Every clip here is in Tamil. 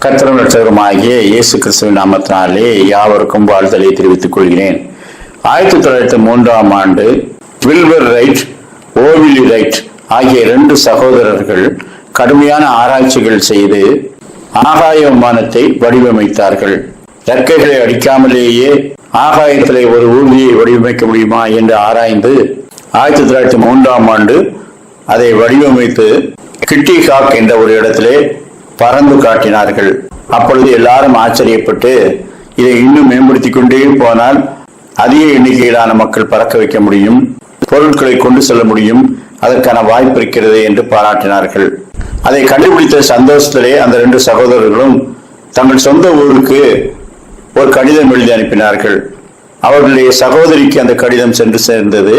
கர்த்தரும் இரட்சகருமாகிய இயேசு கிறிஸ்துவின் நாமத்தினாலே யாவருக்கும் வாழ்த்தலை தெரிவித்துக் கொள்கிறேன். 1903ஆம் ஆண்டு வில்பர் ரைட், ஓவிலி ரைட் ஆகிய 2 சகோதரர்கள் கடுமையான ஆராய்ச்சிகள் செய்து ஆகாய விமானத்தை வடிவமைத்தார்கள். ரெக்கைகளை அடிக்காமலேயே ஆகாயத்திலே ஒரு ஊர்தியை வடிவமைக்க முடியுமா என்று ஆராய்ந்து 1903ஆம் ஆண்டு அதை வடிவமைத்து கிட்டி ஹாக் என்ற ஒரு இடத்திலே பறந்து காட்டினார்கள். அப்பொழுது எல்லாரும் ஆச்சரியப்பட்டு, இதை இன்னும் மேம்படுத்திக் கொண்டே போனால் அதிக எண்ணிக்கையிலான மக்கள் பறக்க வைக்க முடியும், பொருட்களை கொண்டு செல்ல முடியும், அதற்கான வாய்ப்பு இருக்கிறது என்று பாராட்டினார்கள். அதை கண்டுபிடித்த சந்தோஷத்திலே அந்த 2 சகோதரர்களும் தங்கள் சொந்த ஊருக்கு ஒரு கடிதம் எழுதி அனுப்பினார்கள். அவர்களுடைய சகோதரிக்கு அந்த கடிதம் சென்று சேர்ந்தது.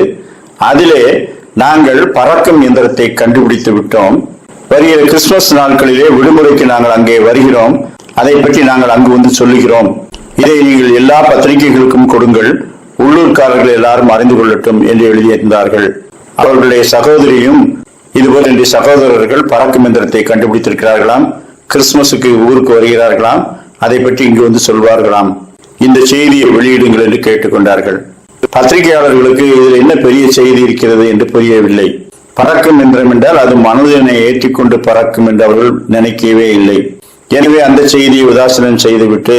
அதிலே, நாங்கள் பறக்கும் இயந்திரத்தை கண்டுபிடித்து விட்டோம், வருகிற கிறிஸ்துமஸ் நாட்களிலே விடுமுறைக்கு நாங்கள் அங்கே வருகிறோம், அதை பற்றி நாங்கள் அங்கு வந்து சொல்லுகிறோம், இதை நீங்கள் எல்லா பத்திரிகைகளுக்கும் கொடுங்கள், உள்ளூர்காரர்கள் எல்லாரும் அறிந்து கொள்ளட்டும் என்று எழுதியிருந்தார்கள். அவர்களுடைய சகோதரியும் இதுபோல் 2 சகோதரர்கள் பறக்கும் இயந்திரத்தை கண்டுபிடித்திருக்கிறார்களாம், கிறிஸ்துமஸுக்கு ஊருக்கு வருகிறார்களாம், அதை பற்றி இங்கு வந்து சொல்வார்களாம், இந்த செய்தியை வெளியிடுங்கள் என்று கேட்டுக்கொண்டார்கள். பத்திரிகையாளர்களுக்கு இதில் என்ன பெரிய செய்தி இருக்கிறது என்று புரியவில்லை. பறக்கும் எந்திரம் என்றால் அது மனிதனை ஏற்றிக்கொண்டு பறக்கும் என்று அவர்கள் நினைக்கவே இல்லை. எனவே அந்த செய்தியை உதாசீனம் செய்துவிட்டு,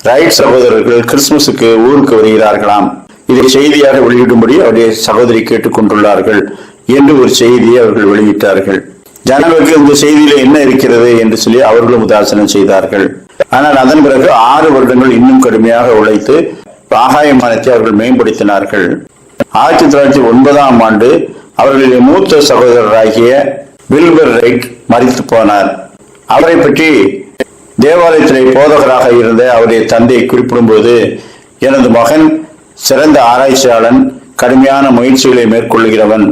ரைட் சகோதரர்கள் கிறிஸ்துமஸுக்கு ஊருக்கு வருகிறார்களாம், இதை செய்தியாக வெளியிடும்படி அவருடைய சகோதரி கேட்டுக்கொண்டுள்ளார்கள் என்று ஒரு செய்தியை அவர்கள் வெளியிட்டார்கள். ஜனங்களுக்கு இந்த செய்தியில என்ன இருக்கிறது என்று சொல்லி அவர்களும் உதாசீனம் செய்தார்கள். ஆனால் அதன் பிறகு 6 வருடங்கள் இன்னும் கடுமையாக உழைத்து ஆகாய விமானத்தை அவர்கள் மேம்படுத்தினார்கள். 1909ஆம் ஆண்டு அவர்களுடைய மூத்த சகோதரராகிய வில்பர் ரைட் மரித்து போனார். அவரை பற்றி தேவாலயத்திலே போதகராக இருந்த அவருடைய தந்தை குறிப்பிடும் போது, எனது மகன் சிறந்த ஆராய்ச்சியாளன், கடுமையான முயற்சிகளை மேற்கொள்கிறவன்,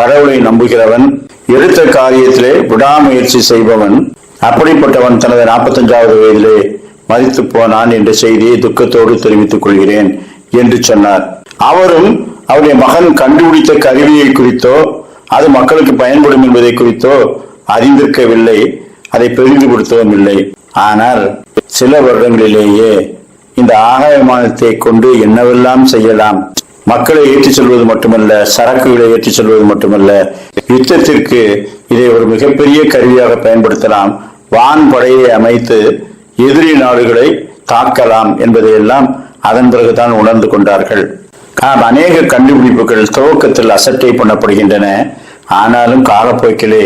கடவுளை நம்புகிறவன், எடுத்த காரியத்திலே விடாமுயற்சி செய்பவன், அப்படிப்பட்டவன் தனது 45வது வயதிலே மரித்து போனான் என்ற செய்தியை துக்கத்தோடு தெரிவித்துக் கொள்கிறேன் என்று சொன்னார். அவரும் அவருடைய மகன் கண்டுபிடித்த கருவியை குறித்தோ அது மக்களுக்கு பயன்படும் என்பதை குறித்தோ அறிந்திருக்கவில்லை, அதை பெரிதுபடுத்தவும் இல்லை. ஆனால் சில வருடங்களிலேயே இந்த ஆகாய விமானத்தை கொண்டு என்னவெல்லாம் செய்யலாம், மக்களை ஏற்றிச் செல்வது மட்டுமல்ல, சரக்குகளை ஏற்றிச் செல்வது மட்டுமல்ல, யுத்தத்திற்கு இதை ஒரு மிகப்பெரிய கருவியாக பயன்படுத்தலாம், வான்படையை அமைத்து எதிரி நாடுகளை தாக்கலாம் என்பதையெல்லாம் அதன் பிறகுதான் உணர்ந்து கொண்டார்கள். அநேக கண்டுபிடிப்புகள் துவக்கத்தில் அசட்டை பண்ணப்படுகின்றன, ஆனாலும் காலப்போக்கிலே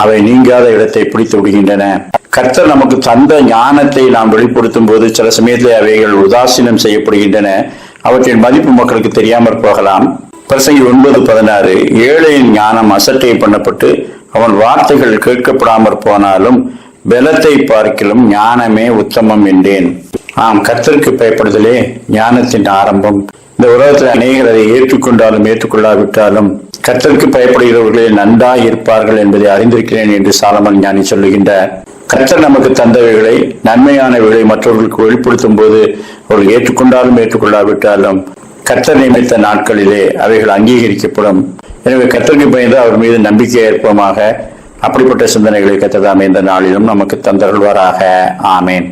அவை நீங்காத இடத்தை பிடித்து விடுகின்றன. கர்த்தர் நமக்கு தந்த ஞானத்தை நாம் வெளிப்படுத்தும் போது சில சமயத்திலே அவைகள் உதாசீனம் செய்யப்படுகின்றன, அவற்றின் மதிப்பு மக்களுக்கு தெரியாமற் போகலாம். பிரசங்கி 9:16, ஏழையின் ஞானம் அசட்டை பண்ணப்பட்டு அவன் வார்த்தைகள் கேட்கப்படாமற் போனாலும் பலத்தை பார்க்கிலும் ஞானமே உத்தமம் என்றேன். கர்த்தருக்கு பயப்படுதலே ஞானத்தின் ஆரம்பம். இந்த உலகத்தில் அநேகர் அதை ஏற்றுக்கொண்டாலும் ஏற்றுக்கொள்ளாவிட்டாலும் கர்த்தருக்கு பயப்படுகிறவர்களே நன்றாய் இருப்பார்கள் என்பதை அறிந்திருக்கிறேன் என்று சாலமன் ஞானி சொல்லுகின்றார். கர்த்தர் நமக்கு தந்தவைகளை, நன்மையானவைகளை மற்றவர்களுக்கு வெளிப்படுத்தும் போது அவர்கள் ஏற்றுக்கொண்டாலும் ஏற்றுக்கொள்ளாவிட்டாலும் கர்த்தர் நியமித்த நாட்களிலே அவைகள் அங்கீகரிக்கப்படும். எனவே கர்த்தருக்கு பயந்து அவர் மீது நம்பிக்கை ஏற்பமாக அப்படிப்பட்ட சிந்தனைகளை கர்த்தர் இந்த நாளிலும் நமக்கு தந்தருள்வாராக. ஆமேன்.